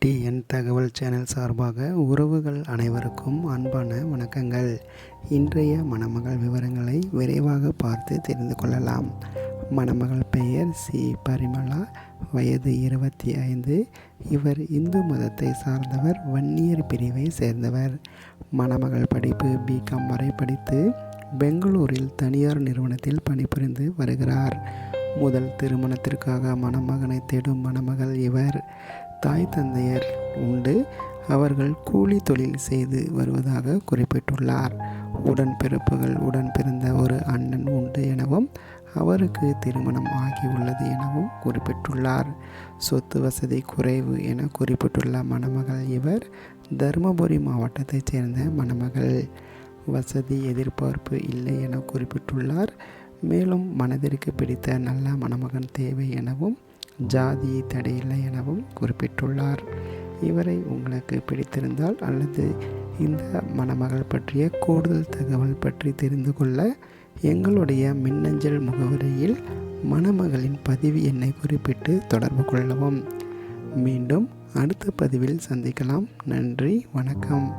TN தகவல் channel சார்பாக உறவுகள் அனைவருக்கும் அன்பான வணக்கங்கள். இன்றைய மணமகள் விவரங்களை விரைவாக பார்த்து தெரிந்து கொள்ளலாம். மணமகள் பெயர் சி. பரிமளா, வயது 25. இவர் இந்து மதத்தை சார்ந்தவர், வன்னியர் பிரிவை சேர்ந்தவர். மணமகள் படிப்பு பிகாம் வரை படித்து பெங்களூரில் தனியார் நிறுவனத்தில் பணிபுரிந்து வருகிறார். முதல் திருமணத்திற்காக மணமகனை தேடும் மணமகள் இவர். தாய் தந்தையர் உண்டு. அவர்கள் கூலி தொழில் செய்து வருவதாக குறிப்பிட்டுள்ளார். உடன்பிறப்புகள் உடன் பிறந்த ஒரு அண்ணன் உண்டு எனவும் அவருக்கு திருமணம் ஆகியுள்ளது எனவும் குறிப்பிட்டுள்ளார். சொத்து வசதி குறைவு என குறிப்பிட்டுள்ள மணமகள் இவர் தருமபுரி மாவட்டத்தைச் சேர்ந்த மணமகள். வசதி எதிர்பார்ப்பு இல்லை என குறிப்பிட்டுள்ளார். மேலும் மனதிற்கு பிடித்த நல்ல மணமகன் தேவை எனவும் ஜாதி தடையில்லை எனவும் குறிப்பிட்டுள்ளார். இவரை உங்களுக்கு பிடித்திருந்தால் அல்லது இந்த மணமகள் பற்றிய கூடுதல் தகவல் பற்றி தெரிந்து கொள்ள எங்களுடைய மின்னஞ்சல் முகவரியில் மணமகளின் பதிவு எண்ணை குறிப்பிட்டு தொடர்பு கொள்ளவும். மீண்டும் அடுத்த பதிவில் சந்திக்கலாம். நன்றி, வணக்கம்.